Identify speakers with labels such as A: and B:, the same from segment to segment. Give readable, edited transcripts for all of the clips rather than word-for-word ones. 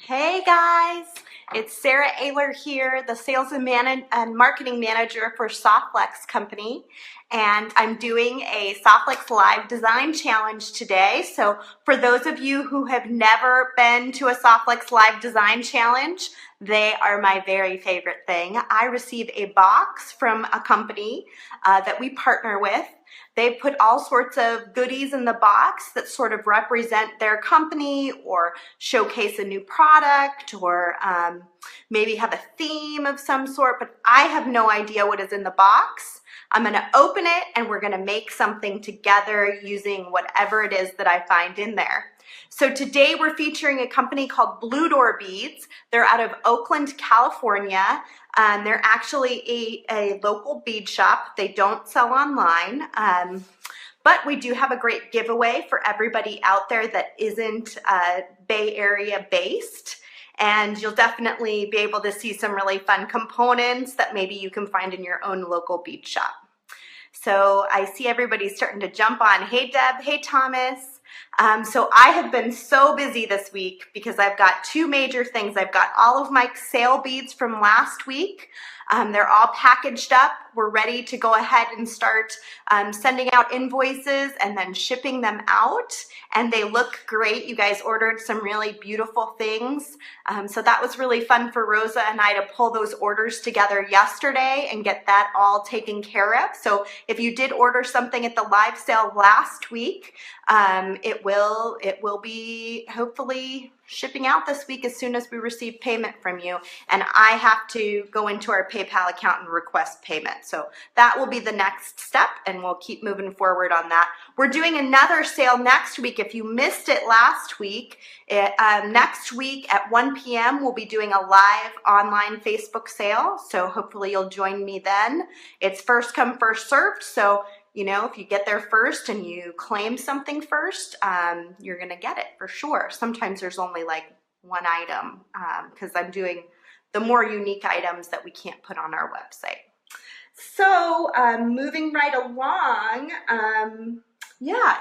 A: Hey guys, it's Sara Oehler here, the sales and marketing manager for Softflex Company, and I'm doing a Softflex Live Design Challenge today. So for those of you who have never been to a Softflex Live Design Challenge, they are my very favorite thing. I receive a box from a company that we partner with. They put all sorts of goodies in the box that sort of represent their company or showcase a new product or maybe have a theme of some sort, but I have no idea what is in the box. I'm going to open it and we're going to make something together using whatever it is that I find in there. So today we're featuring a company called Blue Door Beads. They're out of Oakland, California. They're actually a local bead shop. They don't sell online, but we do have a great giveaway for everybody out there that isn't Bay Area based. And you'll definitely be able to see some really fun components that maybe you can find in your own local bead shop. So I see everybody starting to jump on. Hey Deb, hey Thomas. So I have been so busy this week because I've got two major things. I've got all of my sale beads from last week. They're all packaged up. We're ready to go ahead and start sending out invoices and then shipping them out. And they look great. You guys ordered some really beautiful things. So that was really fun for Rosa and I to pull those orders together yesterday and get that all taken care of. So if you did order something at the live sale last week, it will be hopefully shipping out this week as soon as we receive payment from you. And I have to go into our PayPal account and request payment. So that will be the next step and we'll keep moving forward on that. We're doing another sale next week. If you missed it last week, next week at 1 p.m. we'll be doing a live online Facebook sale. So hopefully you'll join me then. It's first come, first served. So you know, if you get there first and you claim something first, you're going to get it for sure. Sometimes there's only like one item because I'm doing the more unique items that we can't put on our website. So moving right along, yeah,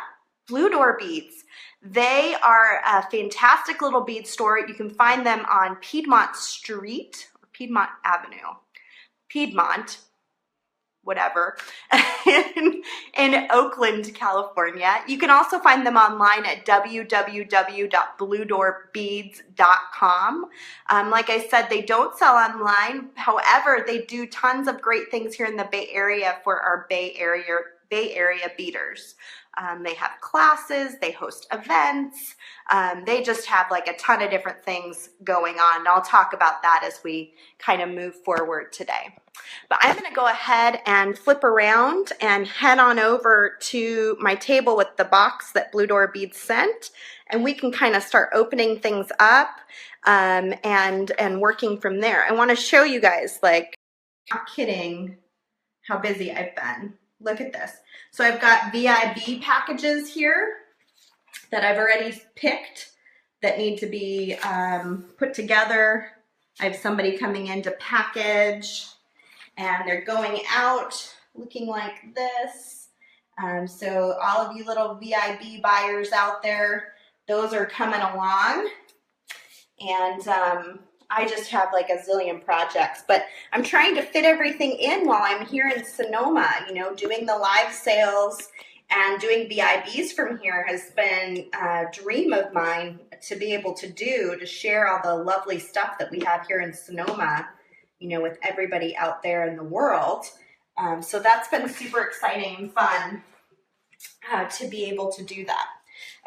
A: Blue Door Beads. They are a fantastic little bead store. You can find them on Piedmont Street, or Piedmont Avenue, Piedmont, whatever, in Oakland, California. You can also find them online at www.bluedoorbeads.com. Like I said, they don't sell online. However, they do tons of great things here in the Bay Area for our Bay Area beaders. They have classes, they host events, they just have like a ton of different things going on. And I'll talk about that as we kind of move forward today. But I'm going to go ahead and flip around and head on over to my table with the box that Blue Door Beads sent, and we can kind of start opening things up and working from there. I want to show you guys, like, not kidding, how busy I've been. Look at this. So I've got VIB packages here that I've already picked that need to be put together. I have somebody coming in to package, and they're going out looking like this. So all of you little VIB buyers out there, those are coming along. And I just have like a zillion projects, but I'm trying to fit everything in while I'm here in Sonoma. You know, doing the live sales and doing VIBs from here has been a dream of mine to be able to do, to share all the lovely stuff that we have here in Sonoma, you know, with everybody out there in the world. So that's been super exciting and fun to be able to do that.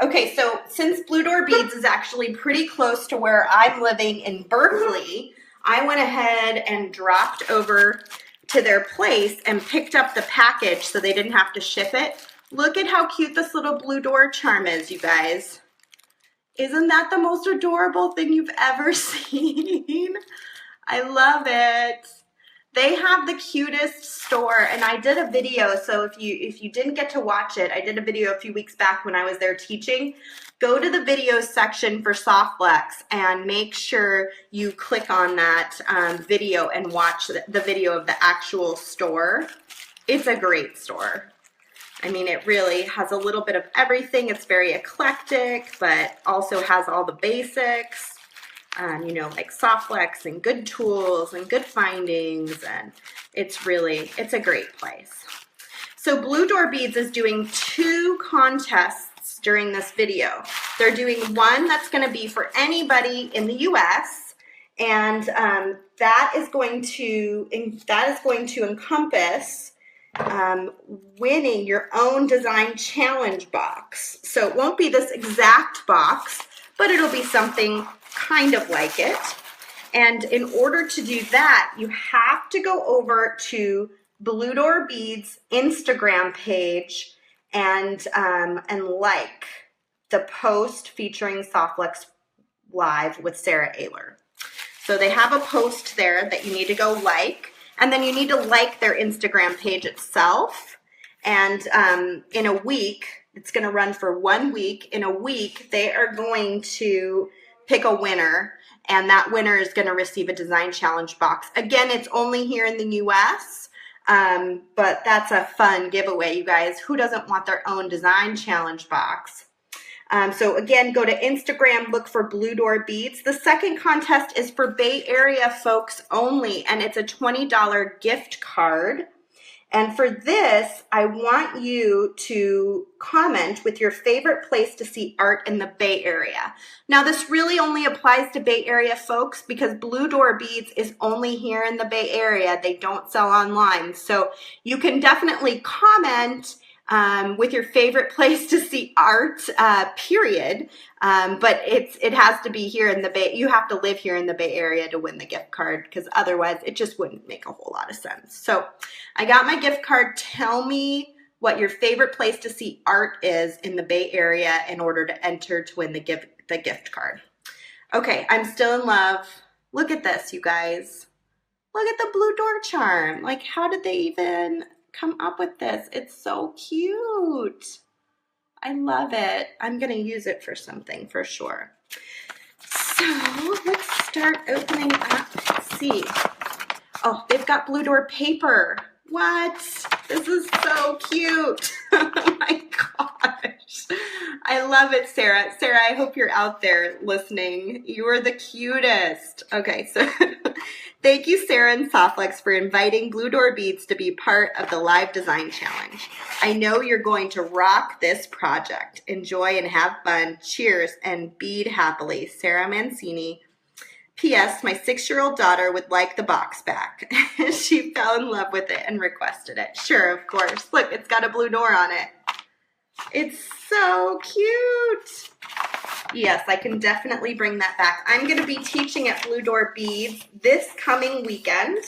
A: Okay, so since Blue Door Beads is actually pretty close to where I'm living in Berkeley, I went ahead and dropped over to their place and picked up the package so they didn't have to ship it. Look at how cute this little Blue Door charm is, you guys. Isn't that the most adorable thing you've ever seen? I love it. They have the cutest store, and I did a video, so if you didn't get to watch it, I did a video a few weeks back when I was there teaching. Go to the videos section for Softflex and make sure you click on that video and watch the video of the actual store. It's a great store. I mean, it really has a little bit of everything. It's very eclectic, but also has all the basics. you know, like Softflex and Good Tools and Good Findings, and it's a great place. So Blue Door Beads is doing 2 contests during this video. They're doing one that's going to be for anybody in the US, and that is going to encompass winning your own design challenge box. So it won't be this exact box, but it'll be something kind of like it. And in order to do that, you have to go over to Blue Door Beads Instagram page and like the post featuring Softflex Live with Sara Oehler. So they have a post there that you need to go like, and then you need to like their Instagram page itself. And in a week, it's going to run for 1 week. In a week, they are going to pick a winner, and that winner is going to receive a design challenge box. Again, it's only here in the US, but that's a fun giveaway, you guys. Who doesn't want their own design challenge box? So again, go to Instagram, look for Blue Door Beads. The second contest is for Bay Area folks only, and it's a $20 gift card. And for this, I want you to comment with your favorite place to see art in the Bay Area. Now, this really only applies to Bay Area folks because Blue Door Beads is only here in the Bay Area. They don't sell online. So you can definitely comment with your favorite place to see art, period. But it has to be here in the Bay. You have to live here in the Bay Area to win the gift card, because otherwise it just wouldn't make a whole lot of sense. So I got my gift card. Tell me what your favorite place to see art is in the Bay Area in order to enter to win the gift card. Okay, I'm still in love. Look at this, you guys. Look at the blue door charm. Like, how did they even come up with this? It's so cute. I love it. I'm going to use it for something for sure. So let's start opening up. Let's see. Oh, they've got Blue Door paper. What? This is so cute. Oh my gosh. I love it, Sarah. Sarah, I hope you're out there listening. You are the cutest. Okay, so thank you, Sarah and Softflex, for inviting Blue Door Beads to be part of the Live Design Challenge. I know you're going to rock this project. Enjoy and have fun. Cheers, and bead happily. Sarah Mancini. P.S. My 6-year-old daughter would like the box back. She fell in love with it and requested it. Sure, of course. Look, it's got a blue door on it. It's so cute. Yes, I can definitely bring that back. I'm going to be teaching at Blue Door Beads this coming weekend,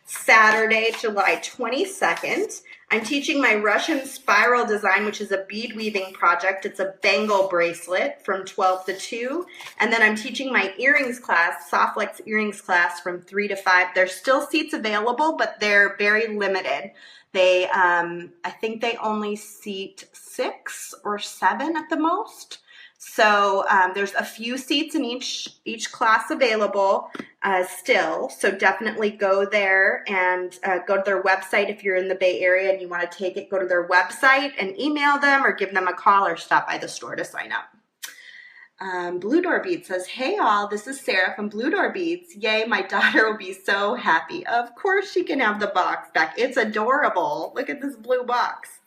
A: Saturday, July 22nd. I'm teaching my Russian spiral design, which is a bead weaving project. It's a bangle bracelet from 12 to 2. And then I'm teaching my earrings class, Softflex earrings class, from 3 to 5. There's still seats available, but they're very limited. They, I think they only seat 6 or 7 at the most. So there's a few seats in each class available still. So definitely go there and go to their website if you're in the Bay Area and you want to take it. Go to their website and email them or give them a call or stop by the store to sign up. Blue Door Beads says, hey all, this is Sarah from Blue Door Beads. Yay, my daughter will be so happy. Of course she can have the box back. It's adorable. Look at this blue box.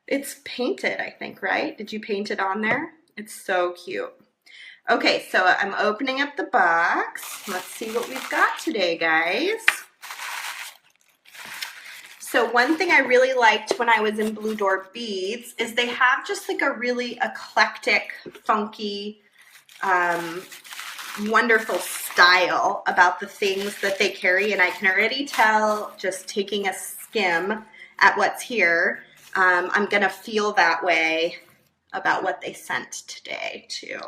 A: It's painted, I think, right? Did you paint it on there? It's so cute. Okay, so I'm opening up the box. Let's see what we've got today, guys. So one thing I really liked when I was in Blue Door Beads is they have just like a really eclectic, funky, wonderful style about the things that they carry. And I can already tell just taking a skim at what's here, I'm going to feel that way about what they sent today too.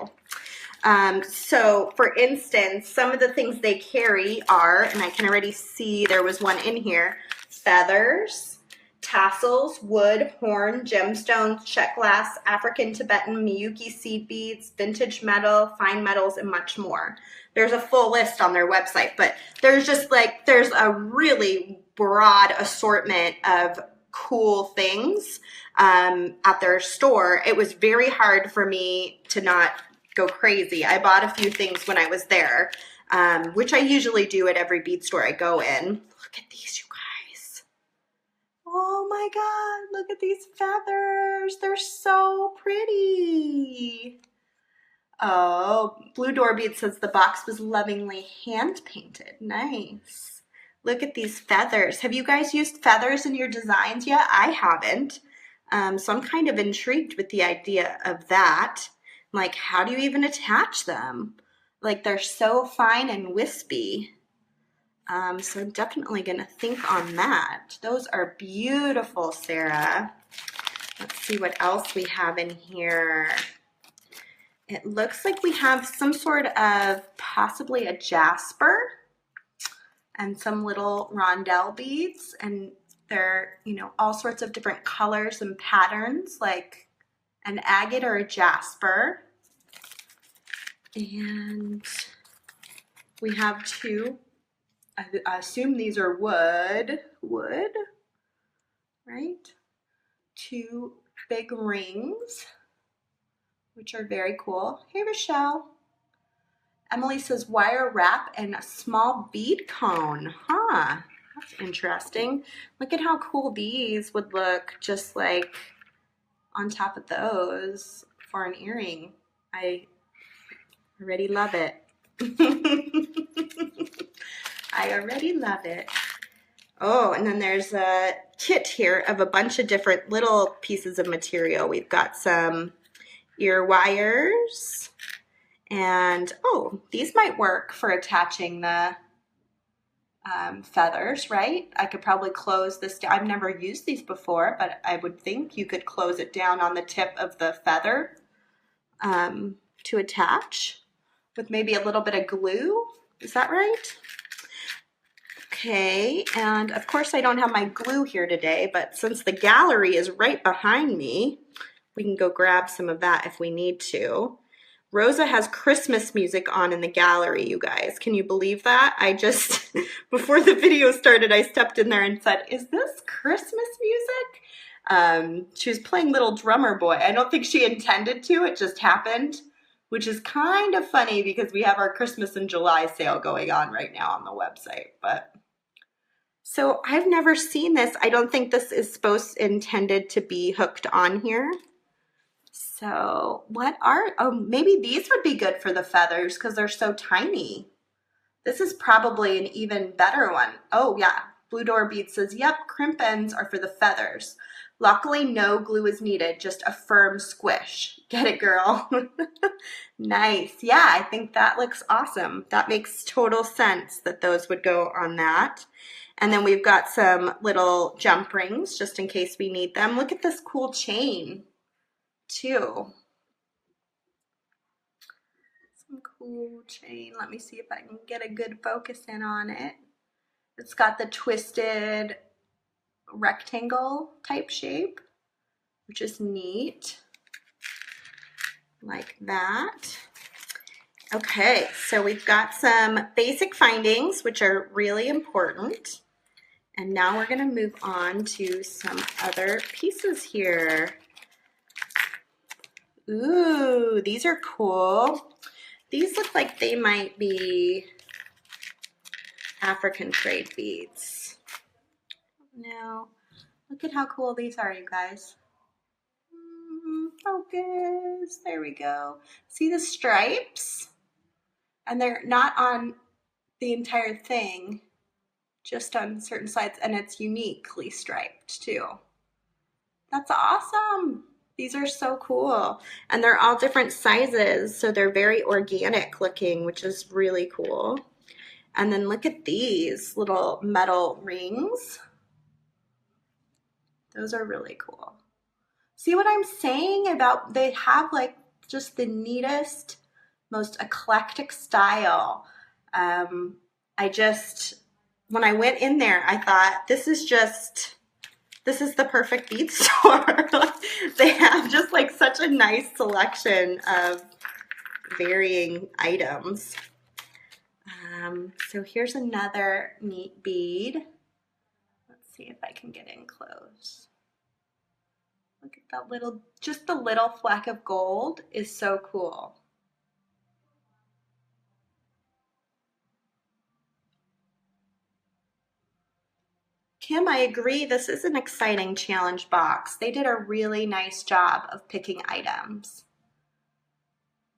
A: So for instance, some of the things they carry are, and I can already see there was one in here, feathers, tassels, wood, horn, gemstones, check glass, African, Tibetan, Miyuki seed beads, vintage metal, fine metals, and much more. There's a full list on their website, but there's just like, there's a really broad assortment of cool things at their store. It was very hard for me to not go crazy. I bought a few things when I was there, which I usually do at every bead store I go in. Look at these, you guys. Oh my God, look at these feathers. They're so pretty. Oh, Blue Door Bead says the box was lovingly hand painted. Nice. Look at these feathers. Have you guys used feathers in your designs yet? I haven't. So I'm kind of intrigued with the idea of that. Like, how do you even attach them? Like, they're so fine and wispy. So I'm definitely going to think on that. Those are beautiful, Sarah. Let's see what else we have in here. It looks like we have some sort of possibly a jasper and some little rondelle beads, and they're, you know, all sorts of different colors and patterns, like an agate or a jasper. And we have two, I assume these are wood, right? Two big rings, which are very cool. Hey, Rochelle. Emily says wire wrap and a small bead cone. Huh, that's interesting. Look at how cool these would look just like on top of those for an earring. I already love it. I already love it. Oh, and then there's a kit here of a bunch of different little pieces of material. We've got some ear wires. And, oh, these might work for attaching the feathers, right? I could probably close this down. I've never used these before, but I would think you could close it down on the tip of the feather to attach with maybe a little bit of glue. Is that right? Okay, and of course I don't have my glue here today, but since the gallery is right behind me, we can go grab some of that if we need to. Rosa has Christmas music on in the gallery, you guys. Can you believe that? I just, before the video started, I stepped in there and said, is this Christmas music? She was playing Little Drummer Boy. I don't think she intended to, it just happened, which is kind of funny because we have our Christmas in July sale going on right now on the website. But so I've never seen this. I don't think this is intended to be hooked on here. So oh, maybe these would be good for the feathers because they're so tiny. This is probably an even better one. Oh yeah, Blue Door Bead says, yep, crimp ends are for the feathers. Luckily, no glue is needed, just a firm squish. Get it, girl? Nice. Yeah, I think that looks awesome. That makes total sense that those would go on that. And then we've got some little jump rings just in case we need them. Look at this cool chain too. Some cool chain. Let me see if I can get a good focus in on it. It's got the twisted rectangle type shape, which is neat. Like that. Okay, so we've got some basic findings, which are really important. And now we're going to move on to some other pieces here. Ooh, these are cool. These look like they might be African trade beads. Now, look at how cool these are, you guys. Focus, there we go. See the stripes? And they're not on the entire thing, just on certain sides, and it's uniquely striped too. That's awesome. These are so cool. And they're all different sizes, so they're very organic looking, which is really cool. And then look at these little metal rings. Those are really cool. See what I'm saying about they have like just the neatest, most eclectic style. When I went in there, I thought this is the perfect bead store. They have just like such a nice selection of varying items. So here's another neat bead. Let's see if I can get in close. Look at that just the little fleck of gold is so cool. Kim, I agree. This is an exciting challenge box. They did a really nice job of picking items.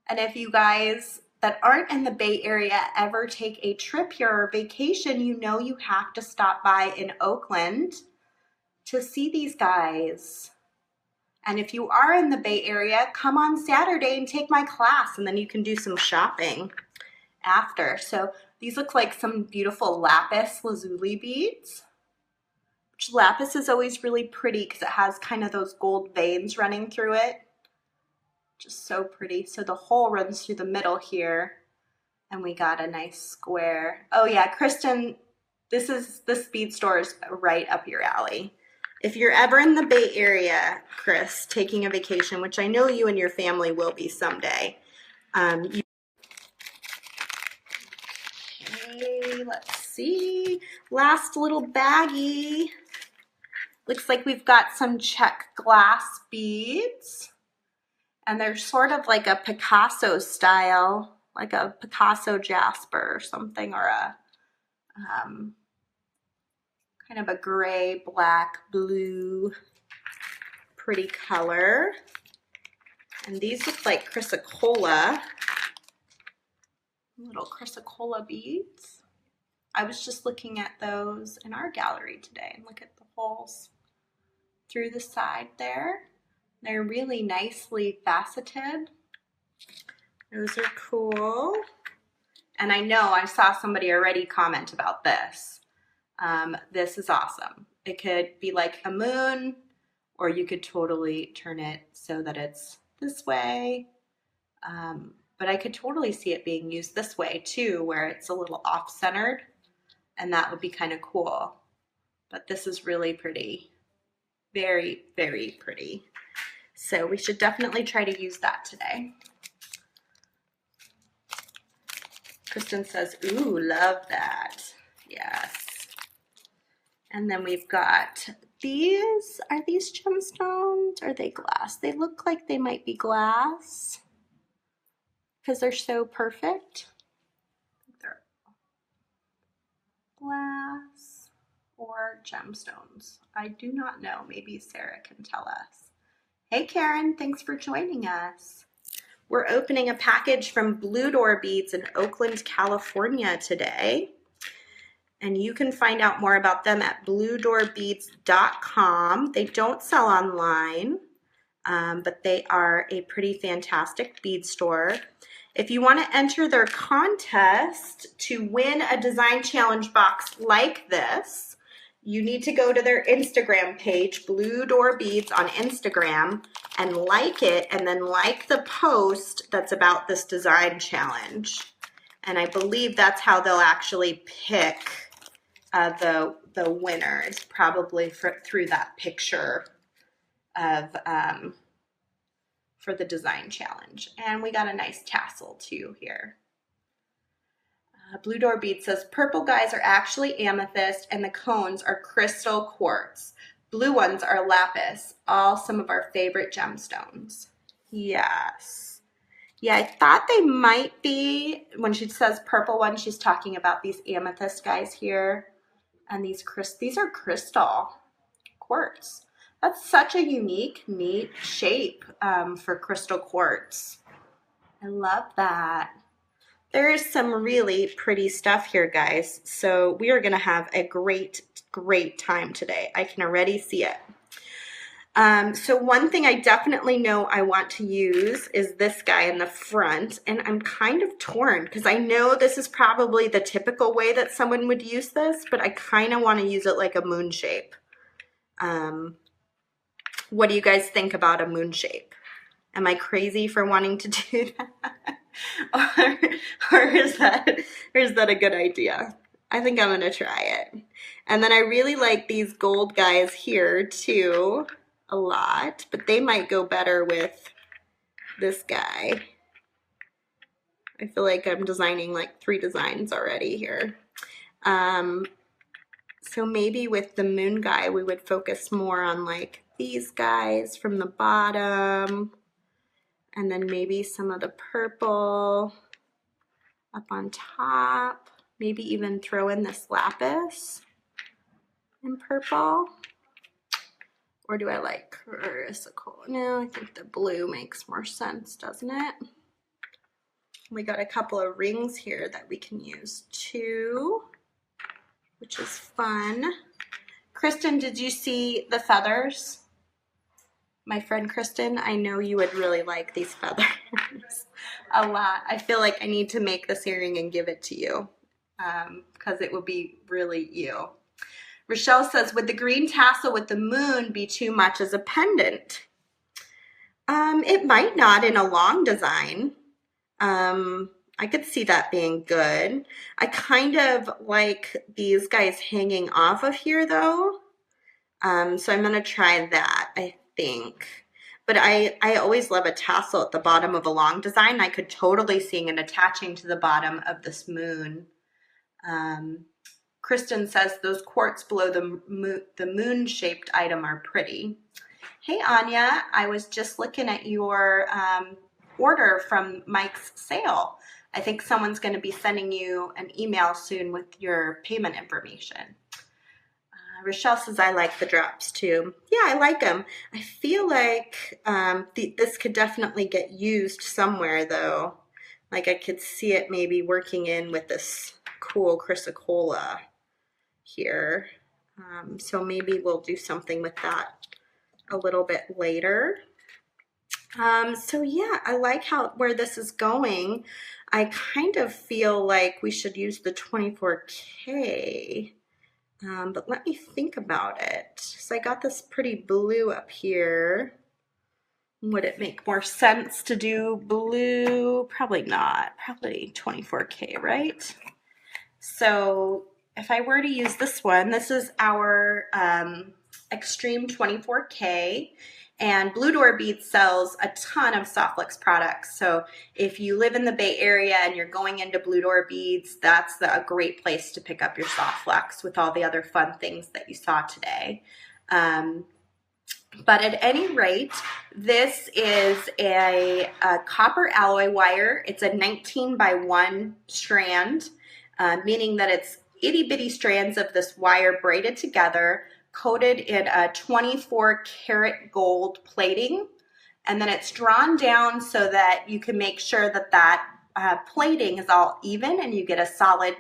A: And if you guys that aren't in the Bay Area ever take a trip here or vacation, you know you have to stop by in Oakland to see these guys. And if you are in the Bay Area, come on Saturday and take my class, and then you can do some shopping after. So these look like some beautiful lapis lazuli beads. Which lapis is always really pretty because it has kind of those gold veins running through it. Just so pretty. So the hole runs through the middle here, and we got a nice square. Oh yeah, Kristen, this bead store is right up your alley. If you're ever in the Bay Area, Chris, taking a vacation, which I know you and your family will be someday. Okay, let's see. Last little baggie. Looks like we've got some check glass beads. And they're sort of like a Picasso style, like a Picasso jasper or something, or a kind of a gray, black, blue, pretty color. And these look like chrysocolla, little chrysocolla beads. I was just looking at those in our gallery today, and look at the holes through the side there. They're really nicely faceted. Those are cool. And I know I saw somebody already comment about this. This is awesome. It could be like a moon, or you could totally turn it so that it's this way. But I could totally see it being used this way too, where it's a little off-centered, and that would be kind of cool. But this is really pretty. Very, very pretty. So we should definitely try to use that today. Kristen says, ooh, love that. Yes. And then we've got these. Are these gemstones? Or are they glass? They look like they might be glass because they're so perfect. They're glass or gemstones. I do not know. Maybe Sarah can tell us. Hey Karen, thanks for joining us. We're opening a package from Blue Door Beads in Oakland, California today. And you can find out more about them at bluedoorbeads.com. They don't sell online, but they are a pretty fantastic bead store. If you want to enter their contest to win a design challenge box like this, you need to go to their Instagram page, Blue Door Beads on Instagram, and like it, and then like the post that's about this design challenge. And I believe that's how they'll actually pick the winner. Is probably through that picture of for the design challenge. And we got a nice tassel too here. Blue Door Bead says, purple guys are actually amethyst and the cones are crystal quartz. Blue ones are lapis, all some of our favorite gemstones. Yes. Yeah, I thought they might be, when she says purple one, she's talking about these amethyst guys here. And these are crystal quartz. That's such a unique, neat shape for crystal quartz. I love that. There is some really pretty stuff here, guys. So we are going to have a great, great time today. I can already see it. So one thing I definitely know I want to use is this guy in the front, and I'm kind of torn because I know this is probably the typical way that someone would use this, but I kind of want to use it like a moon shape. What do you guys think about a moon shape? Am I crazy for wanting to do that? or is that a good idea? I think I'm gonna try it. And then I really like these gold guys here too a lot, but they might go better with this guy. I feel like I'm designing like 3 designs already here. So maybe with the moon guy, we would focus more on like these guys from the bottom, and then maybe some of the purple up on top. Maybe even throw in this lapis in purple? Or do I like chrysocolla? No, I think the blue makes more sense, doesn't it? We got a couple of rings here that we can use too, which is fun. Kristen, did you see the feathers? My friend Kristen, I know you would really like these feathers a lot. I feel like I need to make this earring and give it to you because it would be really you. Rochelle says, would the green tassel with the moon be too much as a pendant? It might not in a long design. I could see that being good. I kind of like these guys hanging off of here though. So I'm gonna try that, I think. But I always love a tassel at the bottom of a long design. I could totally see it attaching to the bottom of this moon. Kristen says those quartz below the moon-shaped item are pretty. Hey Anya, I was just looking at your order from Mike's sale. I think someone's going to be sending you an email soon with your payment information. Rochelle says, I like the drops too. Yeah, I like them. I feel like this could definitely get used somewhere though. Like I could see it maybe working in with this cool chrysocolla here. So maybe we'll do something with that a little bit later. So yeah, I like where this is going. I kind of feel like we should use the 24K. But let me think about it. So I got this pretty blue up here. Would it make more sense to do blue? Probably not. Probably 24K, right? So if I were to use this one, this is our Extreme 24K. And Blue Door Beads sells a ton of Softflex products. So if you live in the Bay Area and you're going into Blue Door Beads, that's a great place to pick up your Softflex with all the other fun things that you saw today. But at any rate, this is a copper alloy wire. It's a 19 by 1 strand, meaning that it's itty bitty strands of this wire braided together, coated in a 24 karat gold plating, and then it's drawn down so that you can make sure that that plating is all even and you get a solid,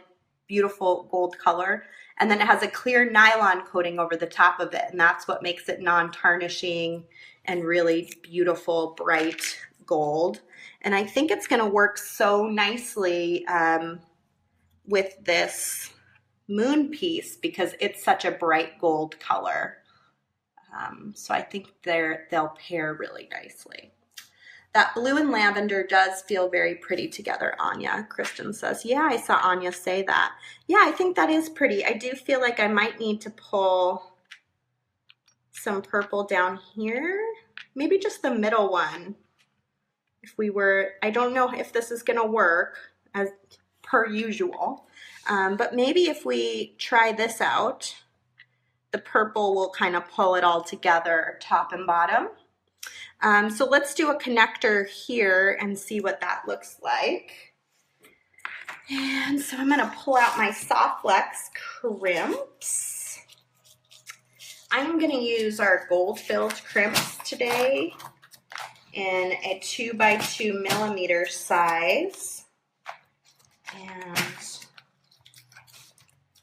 A: beautiful gold color. And then it has a clear nylon coating over the top of it, and that's what makes it non-tarnishing and really beautiful, bright gold. And I think it's going to work so nicely with this moon piece because it's such a bright gold color. So I think they'll pair really nicely. That blue and lavender does feel very pretty together, Anya. Kristen says, yeah, I saw Anya say that. Yeah, I think that is pretty. I do feel like I might need to pull some purple down here. Maybe just the middle one. I don't know if this is gonna work as per usual. But maybe if we try this out, the purple will kind of pull it all together, top and bottom. So let's do a connector here and see what that looks like. And so I'm going to pull out my Softflex crimps. I'm going to use our gold-filled crimps today in a 2 by 2 millimeter size. And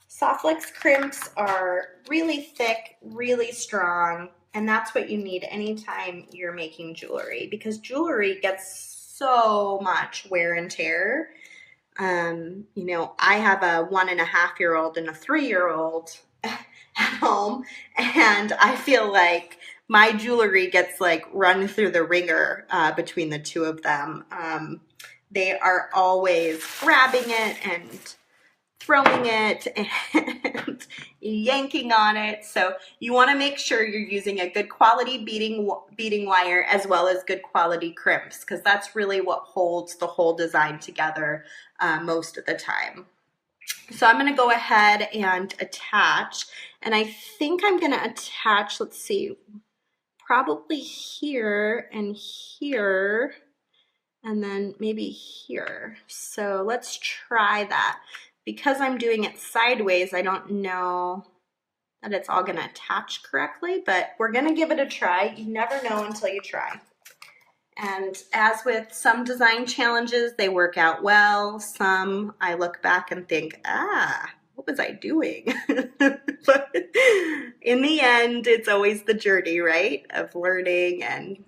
A: Softflex crimps are really thick, really strong, and that's what you need anytime you're making jewelry because jewelry gets so much wear and tear. You know, I have a 1.5-year-old and a 3-year-old at home, and I feel like my jewelry gets like run through the ringer between the two of them. They are always grabbing it and throwing it and yanking on it. So you want to make sure you're using a good quality beading wire as well as good quality crimps because that's really what holds the whole design together most of the time. So I'm going to go ahead and attach, and I think I'm going to attach, let's see, probably here and here and then maybe here. So let's try that. Because I'm doing it sideways, I don't know that it's all gonna attach correctly, but we're gonna give it a try. You never know until you try. And as with some design challenges, they work out well. Some I look back and think, what was I doing? But in the end, it's always the journey, right? Of learning and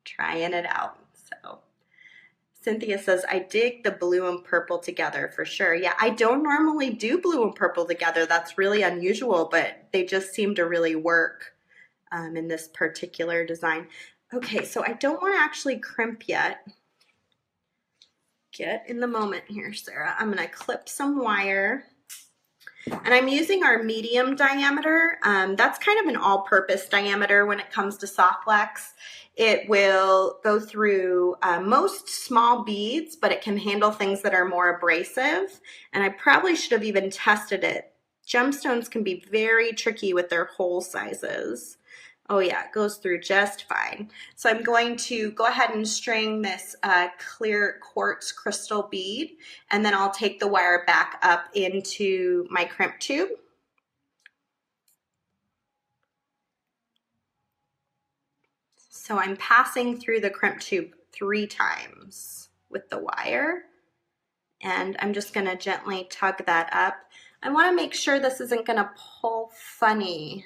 A: trying it out. So Cynthia says, I dig the blue and purple together for sure. Yeah, I don't normally do blue and purple together. That's really unusual, but they just seem to really work in this particular design. Okay, so I don't want to actually crimp yet. Get in the moment here, Sarah. I'm going to clip some wire. And I'm using our medium diameter. That's kind of an all-purpose diameter when it comes to Softflex. It will go through most small beads, but it can handle things that are more abrasive. And I probably should have even tested it. Gemstones can be very tricky with their hole sizes. Oh yeah, it goes through just fine. So I'm going to go ahead and string this clear quartz crystal bead, and then I'll take the wire back up into my crimp tube. So I'm passing through the crimp tube 3 times with the wire, and I'm just gonna gently tug that up. I wanna make sure this isn't gonna pull funny.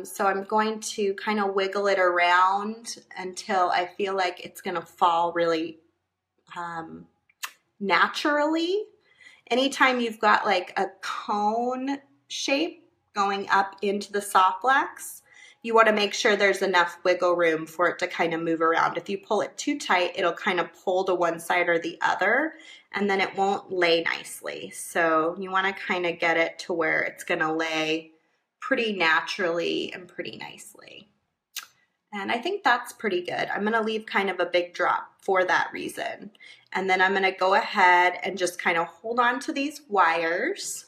A: So I'm going to kind of wiggle it around until I feel like it's going to fall really naturally. Anytime you've got like a cone shape going up into the Softflex, you want to make sure there's enough wiggle room for it to kind of move around. If you pull it too tight, it'll kind of pull to one side or the other, and then it won't lay nicely. So you want to kind of get it to where it's going to lay pretty naturally and pretty nicely. And I think that's pretty good. I'm going to leave kind of a big drop for that reason. And then I'm going to go ahead and just kind of hold on to these wires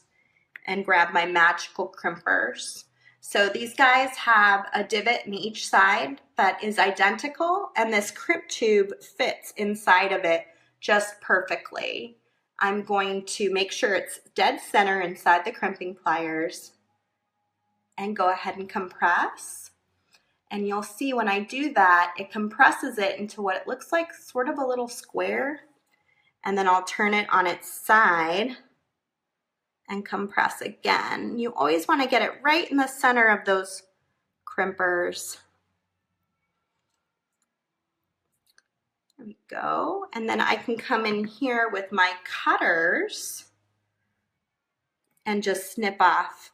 A: and grab my magical crimpers. So these guys have a divot in each side that is identical, and this crimp tube fits inside of it just perfectly. I'm going to make sure it's dead center inside the crimping pliers and go ahead and compress. And you'll see when I do that, it compresses it into what it looks like sort of a little square. And then I'll turn it on its side and compress again. You always want to get it right in the center of those crimpers. There we go. And then I can come in here with my cutters and just snip off.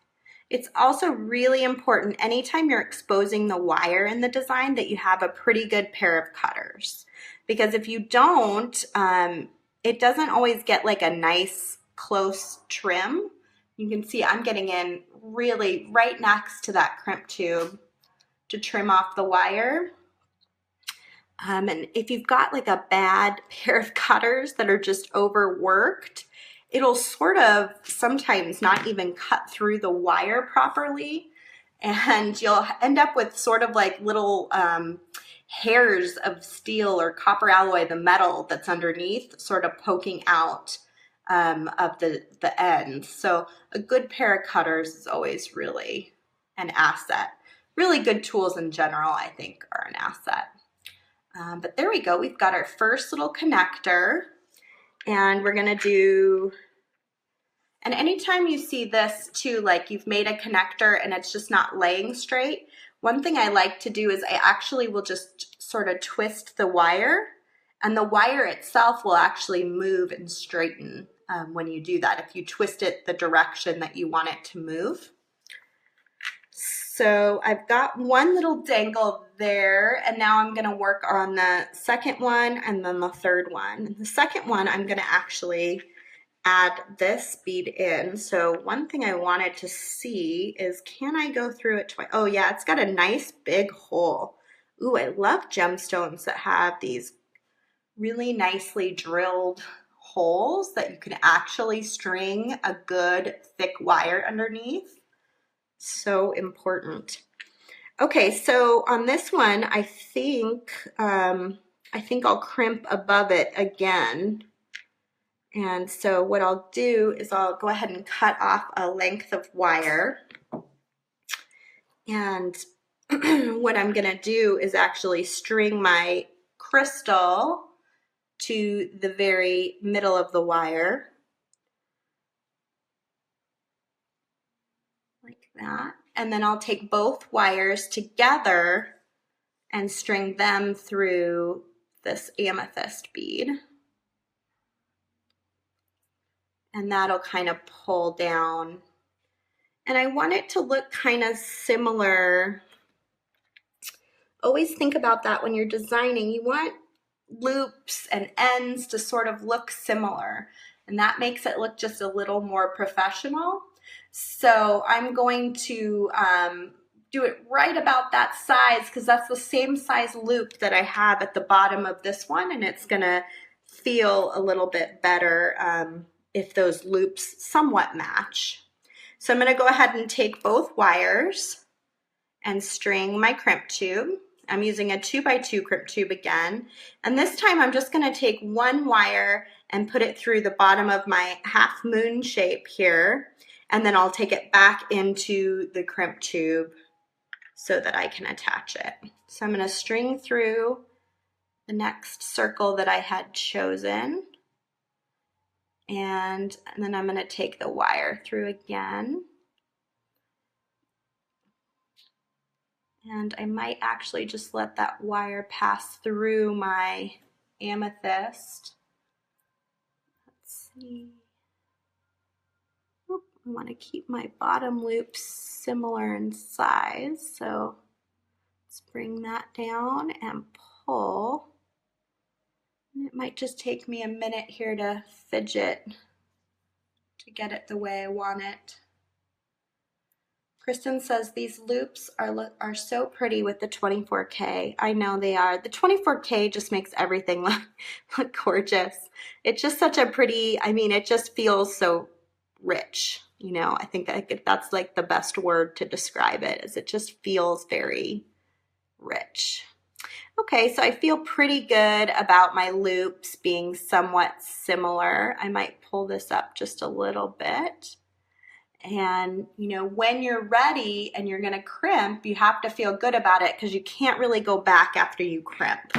A: It's also really important anytime you're exposing the wire in the design that you have a pretty good pair of cutters. Because if you don't, it doesn't always get like a nice close trim. You can see I'm getting in really right next to that crimp tube to trim off the wire. And if you've got like a bad pair of cutters that are just overworked, it'll sort of sometimes not even cut through the wire properly, and you'll end up with sort of like little hairs of steel or copper alloy, the metal that's underneath, sort of poking out of the ends. So a good pair of cutters is always really an asset. Really good tools in general, I think, are an asset. But there we go. We've got our first little connector. And we're gonna do, and anytime you see this too, like you've made a connector and it's just not laying straight, one thing I like to do is I actually will just sort of twist the wire, and the wire itself will actually move and straighten when you do that, if you twist it the direction that you want it to move. So I've got one little dangle there, and now I'm gonna work on the second one and then the third one. The second one, I'm gonna actually add this bead in. So one thing I wanted to see is, can I go through it twice? Oh yeah, it's got a nice big hole. Ooh, I love gemstones that have these really nicely drilled holes that you can actually string a good thick wire underneath. So important. Okay, so on this one, I think I'll crimp above it again And so what I'll do is I'll go ahead and cut off a length of wire. And what I'm gonna do is actually string my crystal to the very middle of the wire, like that. And then I'll take both wires together and string them through this amethyst bead. And that'll kind of pull down. And I want it to look kind of similar. Always think about that when you're designing. You want loops and ends to sort of look similar, and that makes it look just a little more professional. So I'm going to do it right about that size, because that's the same size loop that I have at the bottom of this one, and it's gonna feel a little bit better if those loops somewhat match. So I'm gonna go ahead and take both wires and string my crimp tube. I'm using a 2x2 crimp tube again. And this time I'm just gonna take one wire and put it through the bottom of my half moon shape here. And then I'll take it back into the crimp tube so that I can attach it. So I'm gonna string through the next circle that I had chosen. And then I'm gonna take the wire through again. And I might actually just let that wire pass through my amethyst. Let's see. Oop, I want to keep my bottom loops similar in size. So let's bring that down and pull. And it might just take me a minute here to fidget to get it the way I want it. Kristen says these loops are so pretty with the 24K. I know they are. The 24K just makes everything look gorgeous. It's just such a pretty, I mean, it just feels so rich. You know, I think that's like the best word to describe it, is it just feels very rich. Okay, so I feel pretty good about my loops being somewhat similar. I might pull this up just a little bit. And, you know, when you're ready and you're going to crimp, you have to feel good about it, because you can't really go back after you crimp.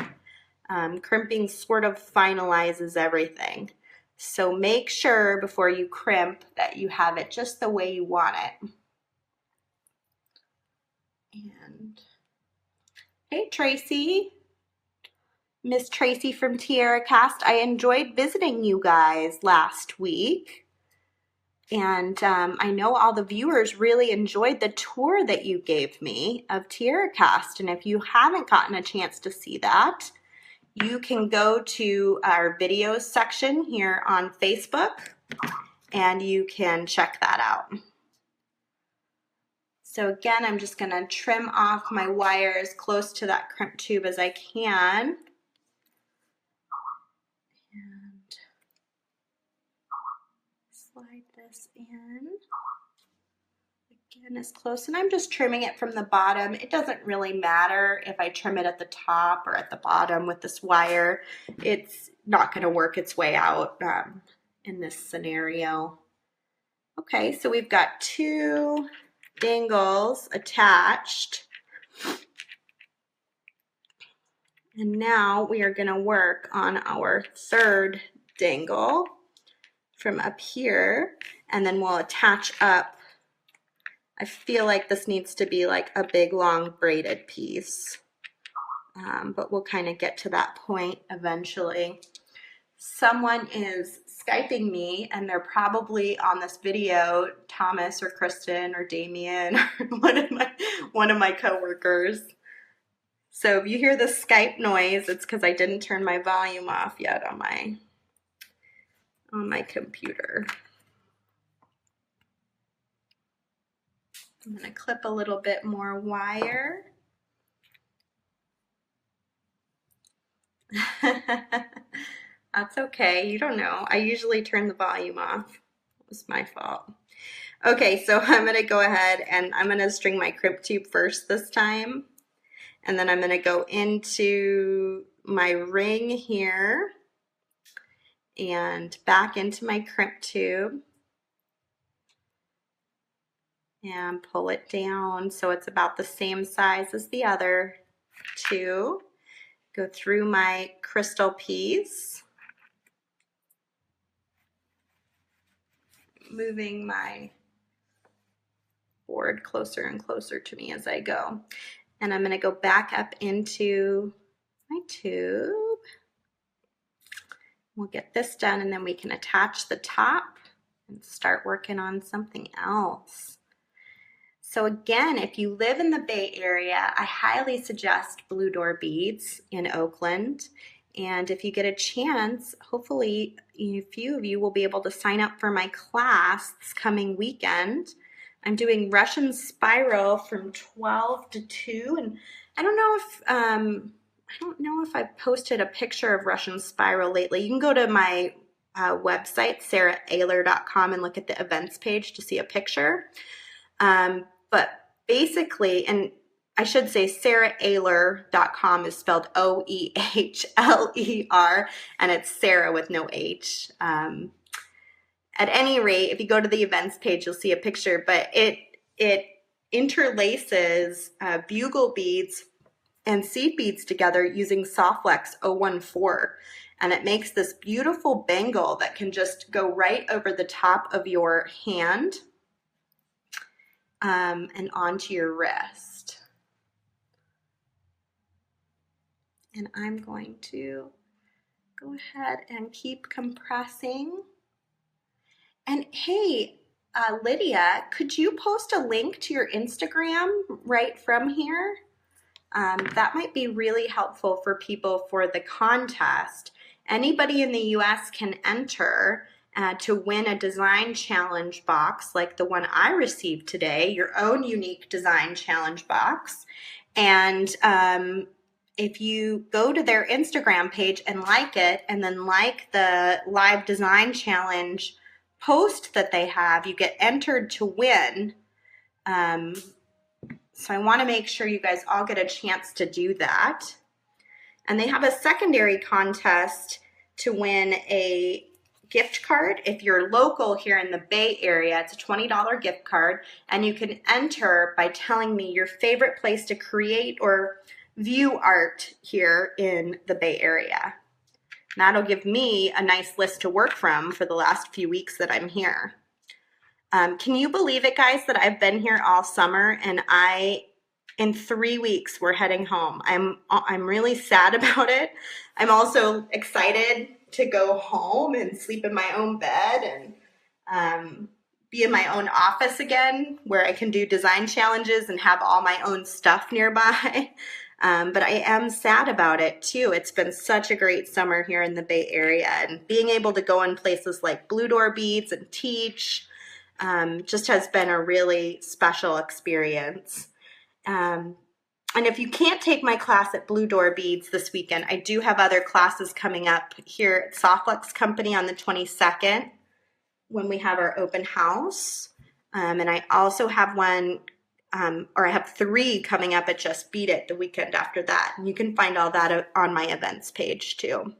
A: Crimping sort of finalizes everything. So make sure before you crimp that you have it just the way you want it. And hey, Tracy. Miss Tracy from Tiara Cast. I enjoyed visiting you guys last week. And I know all the viewers really enjoyed the tour that you gave me of Tiara Cast. And if you haven't gotten a chance to see that, you can go to our videos section here on Facebook and you can check that out. So again, I'm just gonna trim off my wire as close to that crimp tube as I can. And slide this in. Again, as close, and I'm just trimming it from the bottom. It doesn't really matter if I trim it at the top or at the bottom with this wire. It's not gonna work its way out in this scenario. Okay, so we've got two dangles attached. And now we are gonna work on our third dangle from up here, and then we'll attach up. I feel like this needs to be like a big long braided piece, but we'll kind of get to that point eventually. Someone is Skyping me, and they're probably on this video, Thomas or Kristen or Damien or one of my coworkers. So if you hear the Skype noise, it's because I didn't turn my volume off yet on my computer. I'm going to clip a little bit more wire. That's okay. You don't know. I usually turn the volume off. It was my fault. Okay, so I'm going to go ahead and I'm going to string my crimp tube first this time. And then I'm going to go into my ring here. and back into my crimp tube and pull it down so it's about the same size as the other two. Go through my crystal piece, moving my board closer and closer to me as I go. And I'm going to go back up into my tube. We'll get this done and then we can attach the top and start working on something else. So again, if you live in the Bay Area, I highly suggest Blue Door Beads in Oakland. And if you get a chance, hopefully a few of you will be able to sign up for my class this coming weekend. I'm doing Russian spiral from 12 to 2, and I don't know if I've posted a picture of Russian spiral lately. You can go to my website, saraoehler.com, and look at the events page to see a picture. But basically, and I should say saraoehler.com is spelled O-E-H-L-E-R, and it's Sarah with no H. At any rate, if you go to the events page, you'll see a picture, but it interlaces bugle beads and seed beads together using Softflex 014. And it makes this beautiful bangle that can just go right over the top of your hand and onto your wrist. And I'm going to go ahead and keep compressing. And hey, Lydia, could you post a link to your Instagram right from here? That might be really helpful for people for the contest. Anybody in the US can enter to win a design challenge box like the one I received today, your own unique design challenge box. And if you go to their Instagram page and like it, and then like the live design challenge post that they have, you get entered to win. So I want to make sure you guys all get a chance to do that. And they have a secondary contest to win a gift card. If you're local here in the Bay Area, it's a $20 gift card, and you can enter by telling me your favorite place to create or view art here in the Bay Area. That'll give me a nice list to work from for the last few weeks that I'm here. Can you believe it, guys, that I've been here all summer and in 3 weeks we're heading home? I'm really sad about it. I'm also excited to go home and sleep in my own bed and be in my own office again where I can do design challenges and have all my own stuff nearby. But I am sad about it too. It's been such a great summer here in the Bay Area, and being able to go in places like Blue Door Beads and teach just has been a really special experience. And if you can't take my class at Blue Door Beads this weekend, I do have other classes coming up here at Softflex Company on the 22nd when we have our open house. And I also have one, or I have 3 coming up at Just Beat It the weekend after that. And you can find all that on my events page too.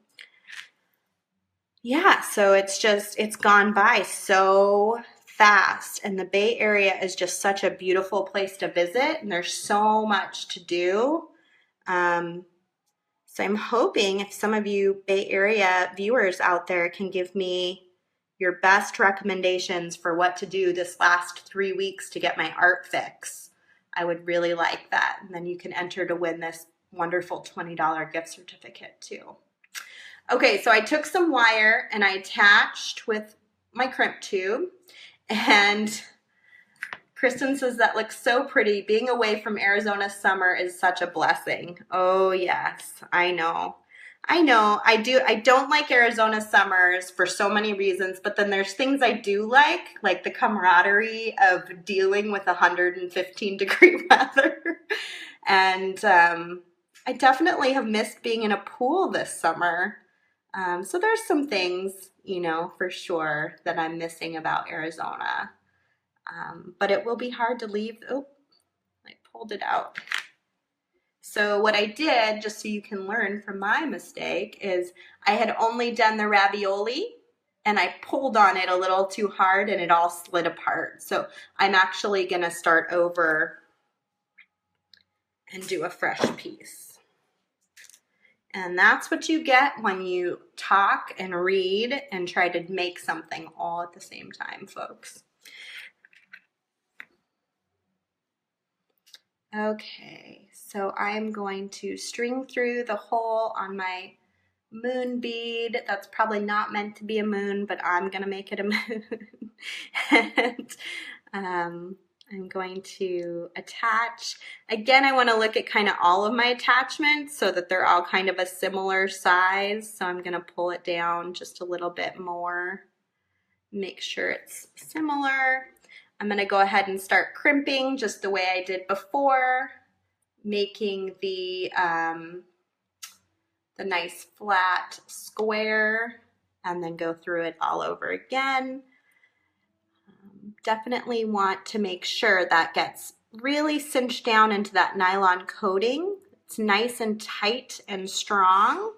A: Yeah, so it's gone by so fast, and the Bay Area is just such a beautiful place to visit, and there's so much to do. So I'm hoping if some of you Bay Area viewers out there can give me your best recommendations for what to do this last 3 weeks to get my art fix, I would really like that. And then you can enter to win this wonderful $20 gift certificate too. Okay, so I took some wire and I attached with my crimp tube. And Kristen says that looks so pretty. Being away from Arizona summer is such a blessing. Oh yes, I know. I do. I don't like Arizona summers for so many reasons, but then there's things I do like the camaraderie of dealing with 115-degree weather. And I definitely have missed being in a pool this summer. So there's some things, for sure that I'm missing about Arizona. But it will be hard to leave. Oh, I pulled it out. So what I did, just so you can learn from my mistake, is I had only done the ravioli and I pulled on it a little too hard and it all slid apart. So I'm actually gonna start over and do a fresh piece. And that's what you get when you talk and read and try to make something all at the same time, folks. Okay, so I'm going to string through the hole on my moon bead. That's probably not meant to be a moon, but I'm gonna make it a moon. And I'm going to attach. Again, I want to look at kind of all of my attachments so that they're all kind of a similar size. So I'm gonna pull it down just a little bit more, make sure it's similar. I'm gonna go ahead and start crimping just the way I did before, making the nice flat square, and then go through it all over again. Definitely want to make sure that gets really cinched down into that nylon coating. It's nice and tight and strong,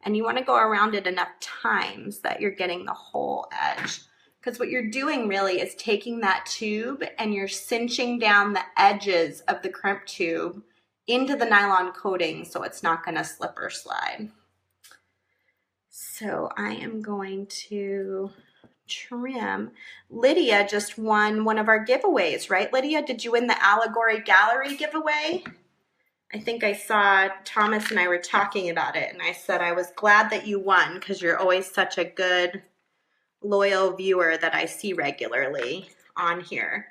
A: and you want to go around it enough times that you're getting the whole edge. Because what you're doing really is taking that tube and you're cinching down the edges of the crimp tube into the nylon coating so it's not going to slip or slide. So I am going to trim. Lydia just won one of our giveaways, right, Lydia? Did you win the Allegory Gallery giveaway? I think I saw Thomas and I were talking about it, and I said I was glad that you won because you're always such a good, loyal viewer that I see regularly on here.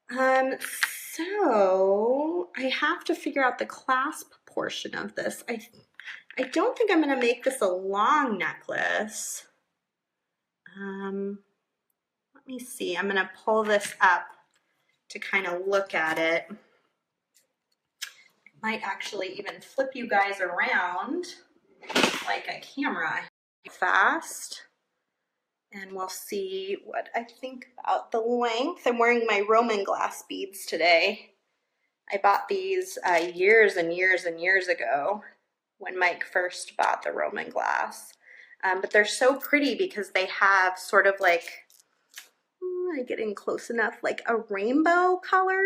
A: So I have to figure out the clasp portion of this. I don't think I'm going to make this a long necklace. Let me see. I'm going to pull this up to kind of look at it. I might actually even flip you guys around like a camera fast. And we'll see what I think about the length. I'm wearing my Roman glass beads today. I bought these years and years and years ago when Mike first bought the Roman glass. But they're so pretty because they have sort of like, am I getting close enough, like a rainbow color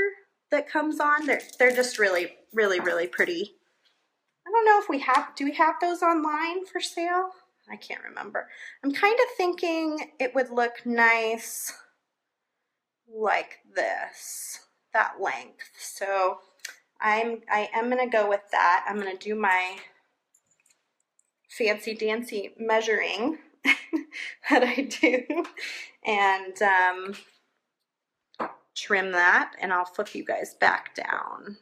A: that comes on. They're just really, really, really pretty. I don't know if do we have those online for sale? I can't remember. I'm kind of thinking it would look nice like this, that length. So I am gonna go with that. I'm gonna do my fancy dancy measuring that I do and trim that, and I'll flip you guys back down.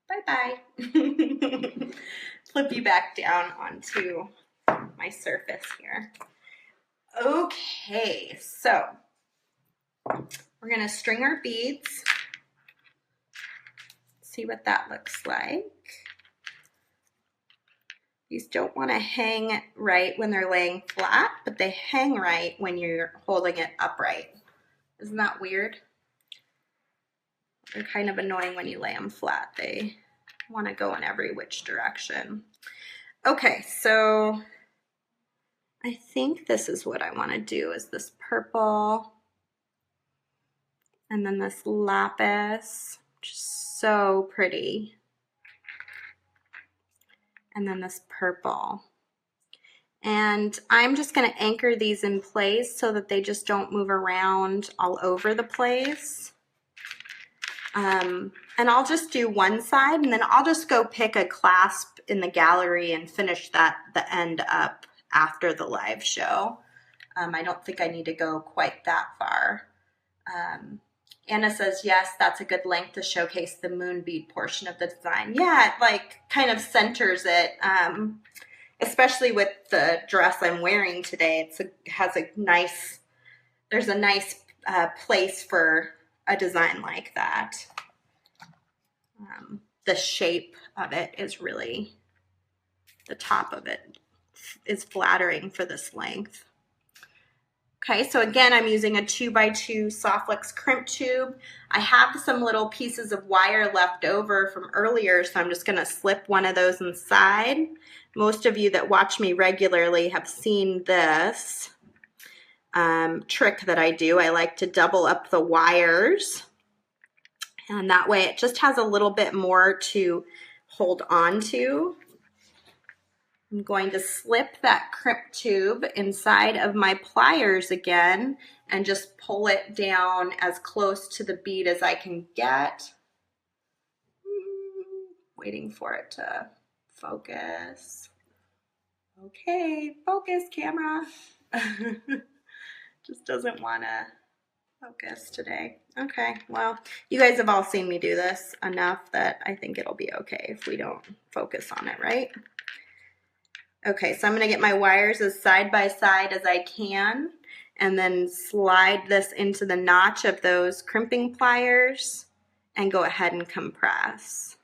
A: Bye-bye. Flip you back down onto my surface here. Okay, so we're gonna string our beads. See what that looks like. These don't want to hang right when they're laying flat, but they hang right when you're holding it upright. Isn't that weird? They're kind of annoying when you lay them flat. They want to go in every which direction. Okay, so I think this is what I want to do, is this purple and then this lapis, which is so pretty, and then this purple. And I'm just going to anchor these in place so that they just don't move around all over the place. And I'll just do one side, and then I'll just go pick a clasp in the gallery and finish the end up after the live show. I don't think I need to go quite that far. Anna says, yes, that's a good length to showcase the moon bead portion of the design. Yeah, it like kind of centers it, especially with the dress I'm wearing today. There's a nice place for a design like that. The shape of it is really, the top of it is flattering for this length. Okay, so again, I'm using a 2x2 Softflex crimp tube. I have some little pieces of wire left over from earlier, so I'm just gonna slip one of those inside. Most of you that watch me regularly have seen this trick that I do. I like to double up the wires, and that way it just has a little bit more to hold on to. I'm going to slip that crimp tube inside of my pliers again and just pull it down as close to the bead as I can get. Waiting for it to focus. Okay, focus, camera. Just doesn't want to focus today. Okay, well, you guys have all seen me do this enough that I think it'll be okay if we don't focus on it, right? Okay, so I'm going to get my wires as side by side as I can and then slide this into the notch of those crimping pliers and go ahead and compress.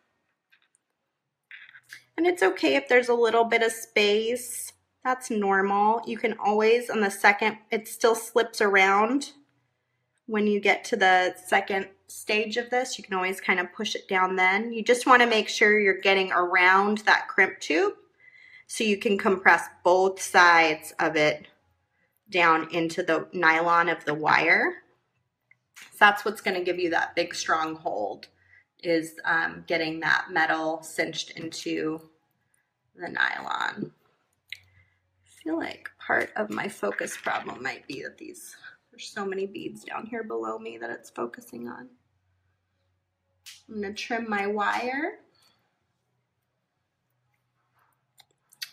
A: And it's okay if there's a little bit of space. That's normal. You can always, on the second, it still slips around. When you get to the second stage of this, you can always kind of push it down then. You just want to make sure you're getting around that crimp tube so you can compress both sides of it down into the nylon of the wire. So that's what's going to give you that big strong hold, is getting that metal cinched into the nylon. I feel like part of my focus problem might be that there's so many beads down here below me that it's focusing on. I'm going to trim my wire.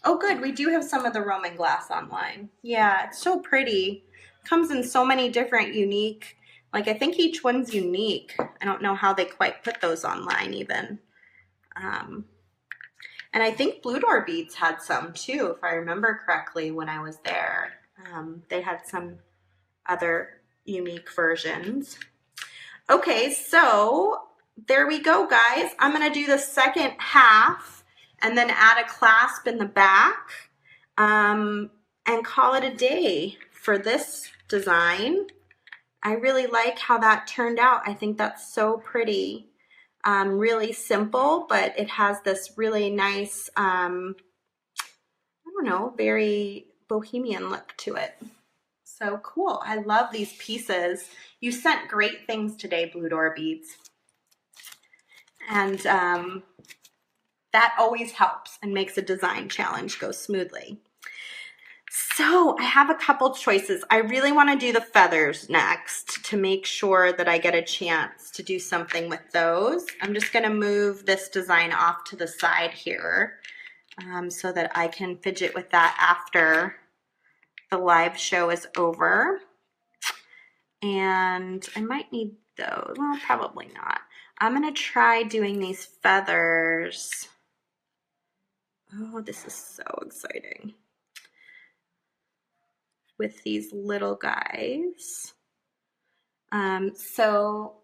A: Oh good, we do have some of the Roman glass online. Yeah, it's so pretty. Comes in so many different unique, like I think each one's unique. I don't know how they quite put those online even. And I think Blue Door Beads had some too, if I remember correctly when I was there. They had some other unique versions. Okay, so there we go, guys. I'm gonna do the second half and then add a clasp in the back and call it a day for this design. I really like how that turned out. I think that's so pretty. Really simple, but it has this really nice, I don't know, very bohemian look to it. So cool. I love these pieces. You sent great things today, Blue Door Beads. And that always helps and makes a design challenge go smoothly. So I have a couple choices. I really want to do the feathers next to make sure that I get a chance to do something with those. I'm just going to move this design off to the side here so that I can fidget with that after the live show is over. And I might need those. Well, probably not. I'm going to try doing these feathers. Oh, this is so exciting. With these little guys. So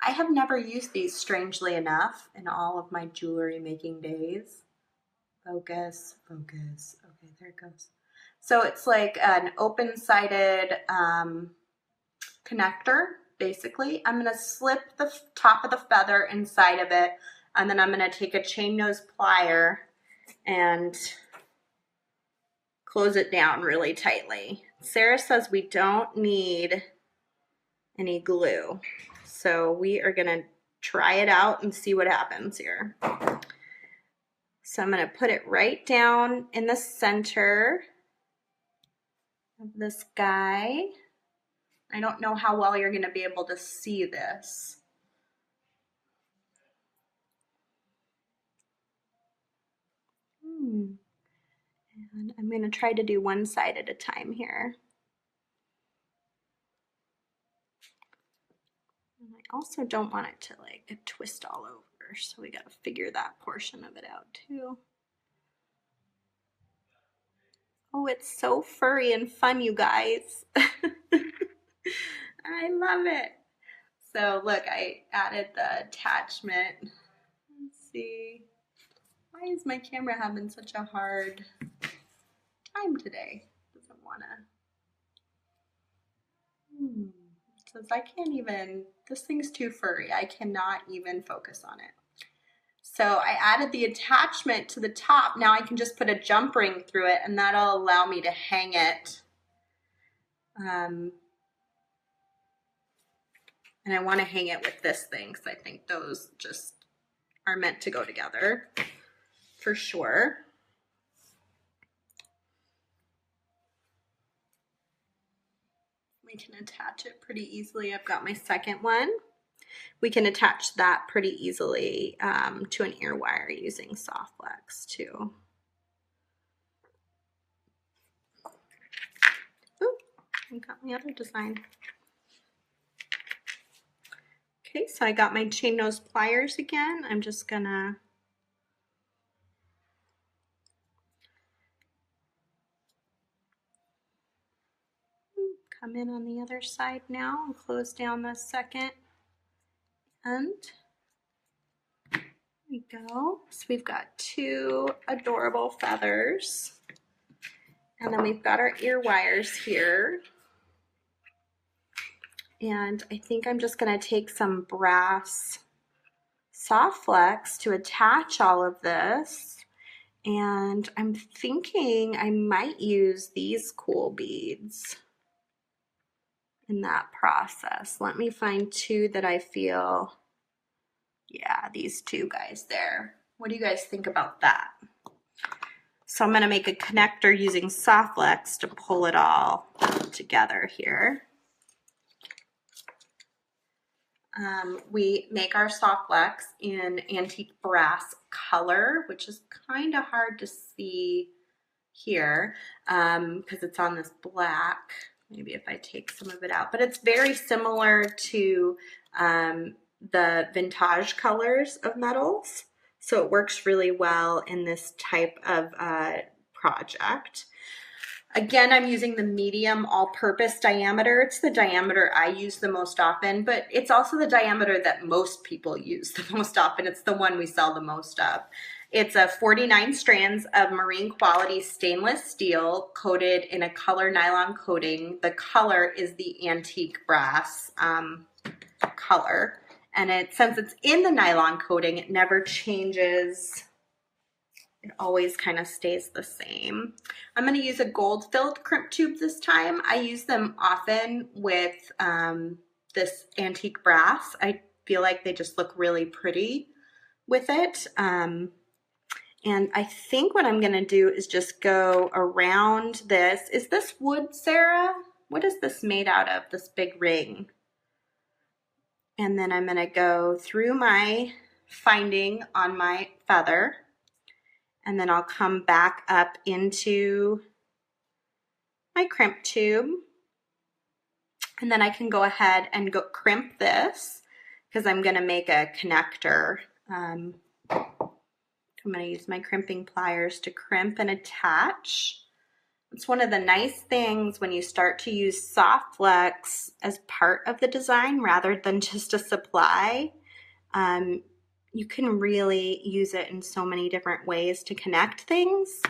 A: I have never used these, strangely enough, in all of my jewelry making days. Focus, focus. Okay, there it goes. So it's like an open-sided connector, basically. I'm going to slip the top of the feather inside of it, and then I'm going to take a chain nose plier and close it down really tightly. Sarah says we don't need any glue, so we are going to try it out and see what happens here. So I'm going to put it right down in the center of this guy. I don't know how well you're going to be able to see this. And I'm going to try to do one side at a time here. And I also don't want it to like twist all over, so we got to figure that portion of it out too. Oh, it's so furry and fun, you guys. I love it. So look, I added the attachment. Let's see. Why is my camera having such a hard time today? Doesn't want to It says I can't even, this thing's too furry. I cannot even focus on it. So I added the attachment to the top. Now I can just put a jump ring through it and that'll allow me to hang it. And I want to hang it with this thing because I think those just are meant to go together for sure. We can attach it pretty easily. I've got my second one. We can attach that pretty easily to an ear wire using soft flex too. Ooh, I got my other design. Okay, so I got my chain nose pliers again. I'm just gonna come in on the other side now and close down the second end. There we go. So we've got two adorable feathers. And then we've got our ear wires here. And I think I'm just gonna take some brass soft flex to attach all of this. And I'm thinking I might use these cool beads in that process. Let me find two that I feel, yeah, these two guys there. What do you guys think about that? So I'm gonna make a connector using soft flex to pull it all together here. We make our soft flex in antique brass color, which is kind of hard to see here because it's on this black. Maybe if I take some of it out, but it's very similar to the vintage colors of metals. So it works really well in this type of project. Again, I'm using the medium all-purpose diameter. It's the diameter I use the most often, but it's also the diameter that most people use the most often. It's the one we sell the most of. It's a 49 strands of marine quality stainless steel coated in a color nylon coating. The color is the antique brass color. And since it's in the nylon coating, it never changes. It always kind of stays the same. I'm going to use a gold-filled crimp tube this time. I use them often with this antique brass. I feel like they just look really pretty with it. And I think what I'm going to do is just go around this. Is this wood, Sarah? What is this made out of, this big ring? And then I'm going to go through my finding on my feather. And then I'll come back up into my crimp tube. And then I can go ahead and go crimp this because I'm going to make a connector. I'm going to use my crimping pliers to crimp and attach. It's one of the nice things when you start to use soft flex as part of the design rather than just a supply. You can really use it in so many different ways to connect things.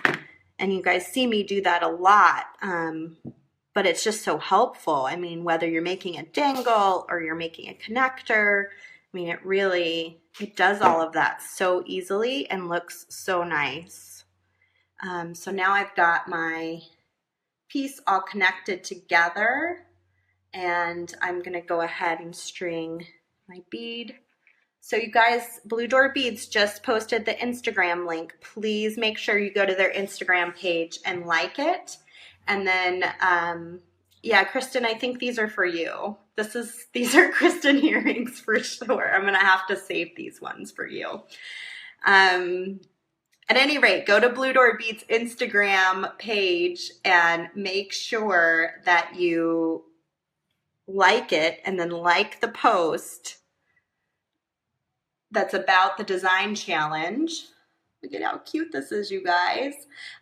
A: And you guys see me do that a lot, but it's just so helpful. I mean, whether you're making a dangle or you're making a connector, I mean, it does all of that so easily and looks so nice. So now I've got my piece all connected together and I'm gonna go ahead and string my bead. So you guys, Blue Door Beads just posted the Instagram link. Please make sure you go to their Instagram page and like it. And then, yeah, Kristen, I think these are for you. These are Kristen earrings for sure. I'm gonna have to save these ones for you. At any rate, go to Blue Door Beads Instagram page and make sure that you like it and then like the post that's about the design challenge. Look at how cute this is, you guys.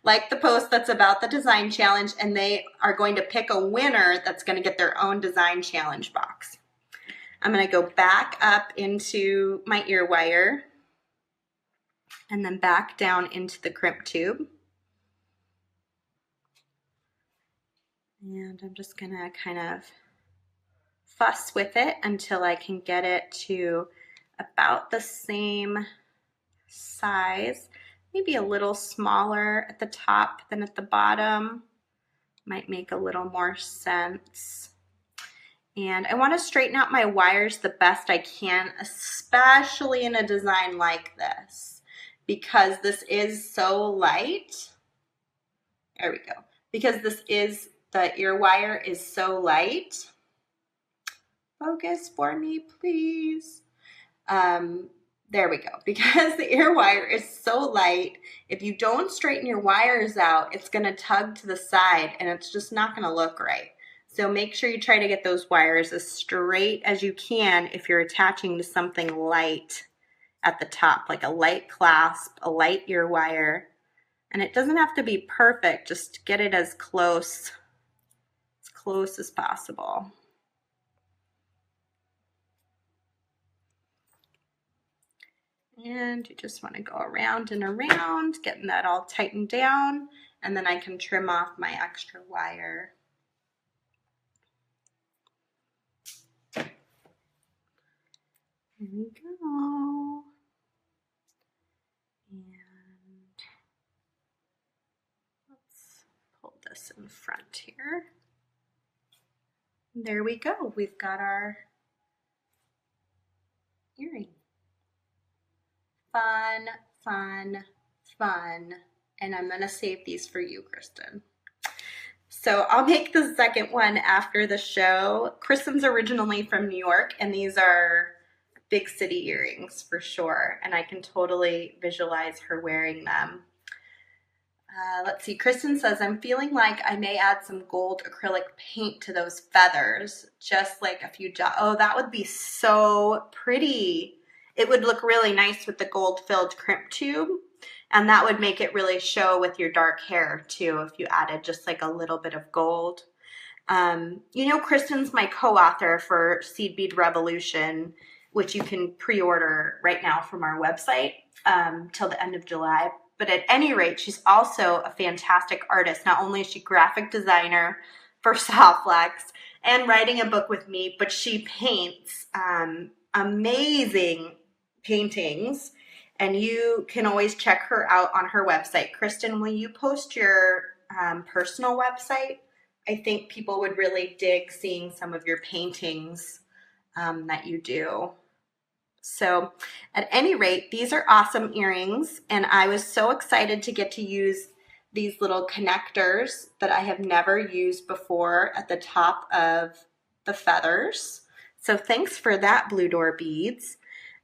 A: Like the post that's about the design challenge, and they are going to pick a winner that's going to get their own design challenge box. I'm going to go back up into my ear wire and then back down into the crimp tube. And I'm just going to kind of fuss with it until I can get it to about the same size, maybe a little smaller at the top than at the bottom. Might make a little more sense. And I want to straighten out my wires the best I can, especially in a design like this, because this is so light. There we go. Because the ear wire is so light. Focus for me, please. There we go. Because the ear wire is so light, if you don't straighten your wires out, it's going to tug to the side and it's just not going to look right. So make sure you try to get those wires as straight as you can if you're attaching to something light at the top, like a light clasp, a light ear wire. And it doesn't have to be perfect, just get it as close as possible. And you just want to go around and around, getting that all tightened down, and then I can trim off my extra wire. There we go. And let's pull this in front here. There we go. We've got our earring. Fun, fun, fun. And I'm going to save these for you, Kristen. So I'll make the second one after the show. Kristen's originally from New York, and these are big city earrings for sure. And I can totally visualize her wearing them. Let's see, Kristen says, I'm feeling like I may add some gold acrylic paint to those feathers, just like a few dots. Oh, that would be so pretty. It would look really nice with the gold-filled crimp tube, and that would make it really show with your dark hair too if you added just like a little bit of gold. You know, Kristen's my co-author for Seed Bead Revolution, which you can pre-order right now from our website till the end of July. But at any rate, she's also a fantastic artist. Not only is she graphic designer for Softflex and writing a book with me, but she paints amazing paintings. And you can always check her out on her website. Kristen, will you post your personal website? I think people would really dig seeing some of your paintings that you do. So at any rate, these are awesome earrings, and I was so excited to get to use these little connectors that I have never used before at the top of the feathers. So thanks for that, Blue Door Beads.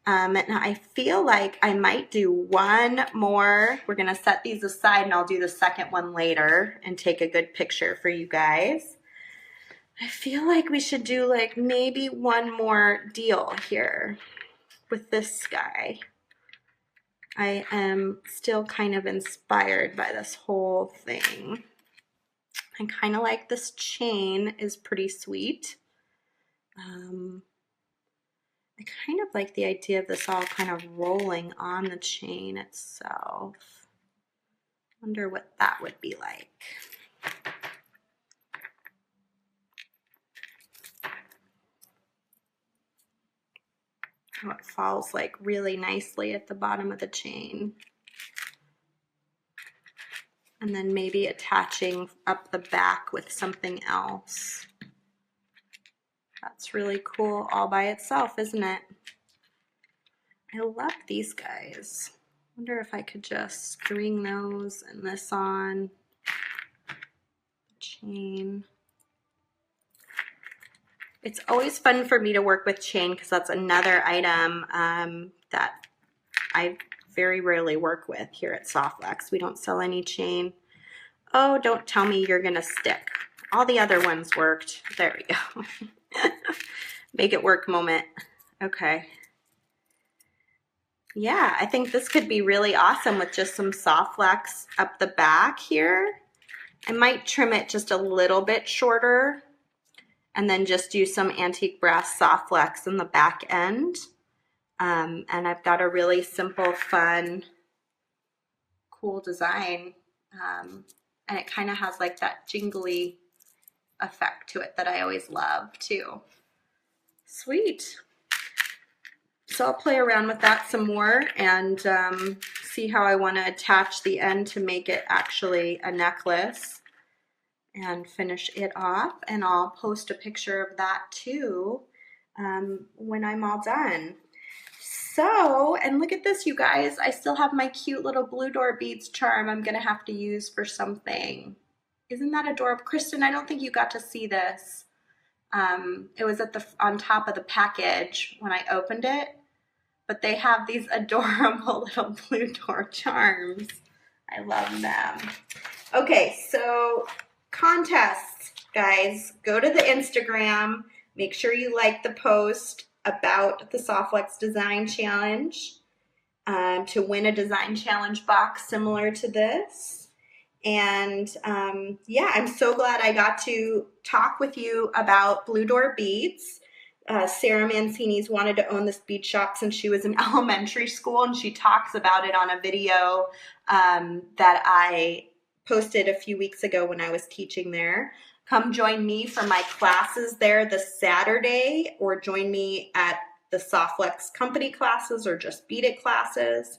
A: And I feel like I might do one more. We're going to set these aside, and I'll do the second one later and take a good picture for you guys. I feel like we should do like maybe one more deal here with this guy. I am still kind of inspired by this whole thing. I kind of like this chain is pretty sweet. I kind of like the idea of this all kind of rolling on the chain itself. Wonder what that would be like. How it falls like really nicely at the bottom of the chain. And then maybe attaching up the back with something else. That's really cool all by itself, isn't it? I love these guys. Wonder if I could just string those and this on the chain. It's always fun for me to work with chain because that's another item that I very rarely work with here at Softflex. We don't sell any chain. Oh, don't tell me you're gonna stick. All the other ones worked. There we go. Make it work moment. Okay. Yeah, I think this could be really awesome with just some Softflex up the back here. I might trim it just a little bit shorter and then just use some antique brass Softflex in the back end. And I've got a really simple, fun, cool design. And it kind of has like that jingly effect to it that I always love too. Sweet. So I'll play around with that some more and see how I want to attach the end to make it actually a necklace and finish it off. And I'll post a picture of that too when I'm all done. So, and look at this, you guys. I still have my cute little blue door beads charm I'm going to have to use for something. Isn't that adorable? Kristen, I don't think you got to see this. It was at on top of the package when I opened it. But they have these adorable little blue door charms. I love them. Okay, so contests, guys. Go to the Instagram. Make sure you like the post about the Softflex Design Challenge to win a Design Challenge box similar to this. And yeah, I'm so glad I got to talk with you about blue door beads. Sarah Mancini's wanted to own this bead shop since she was in elementary school, and she talks about it on a video that I posted a few weeks ago when I was teaching there. Come join me for my classes there this Saturday, or join me at the Softflex company classes or just Bead It classes.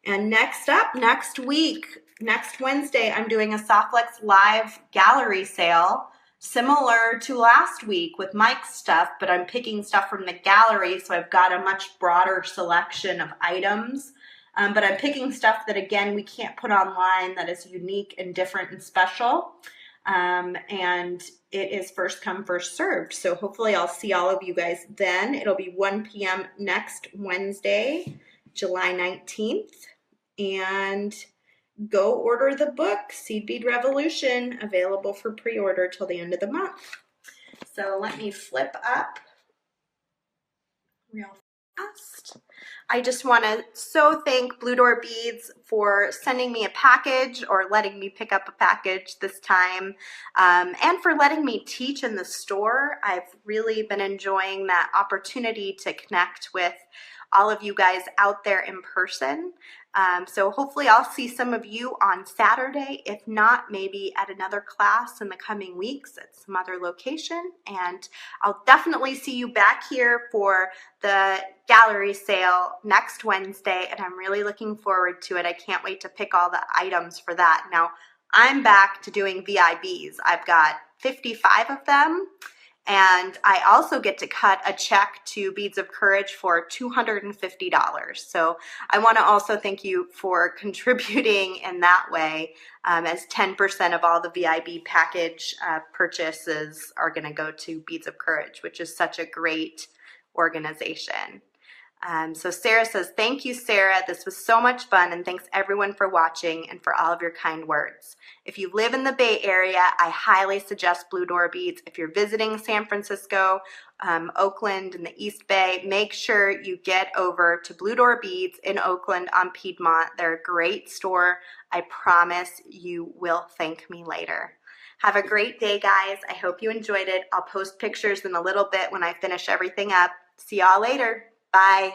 A: And next up, next week, next Wednesday, I'm doing a Softflex live gallery sale, similar to last week with Mike's stuff, but I'm picking stuff from the gallery, so I've got a much broader selection of items. But I'm picking stuff that, again, we can't put online, that is unique and different and special. And it is first come, first served. So hopefully I'll see all of you guys then. It'll be 1 p.m. next Wednesday, July 19th. And go order the book, Seed Bead Revolution, available for pre-order till the end of the month. So let me flip up real fast. I just want to thank Blue Door Beads for sending me a package, or letting me pick up a package this time, and for letting me teach in the store. I've really been enjoying that opportunity to connect with all of you guys out there in person. So hopefully I'll see some of you on Saturday. If not, maybe at another class in the coming weeks at some other location. And I'll definitely see you back here for the gallery sale next Wednesday. And I'm really looking forward to it. I can't wait to pick all the items for that. Now, I'm back to doing VIBs. I've got 55 of them. And I also get to cut a check to Beads of Courage for $250. So I want to also thank you for contributing in that way, as 10% of all the VIB package purchases are going to go to Beads of Courage, which is such a great organization. So Sarah says, thank you, Sarah. This was so much fun, and thanks everyone for watching and for all of your kind words. If you live in the Bay Area, I highly suggest Blue Door Beads. If you're visiting San Francisco, Oakland, and the East Bay, make sure you get over to Blue Door Beads in Oakland on Piedmont. They're a great store. I promise you will thank me later. Have a great day, guys. I hope you enjoyed it. I'll post pictures in a little bit when I finish everything up. See y'all later. Bye.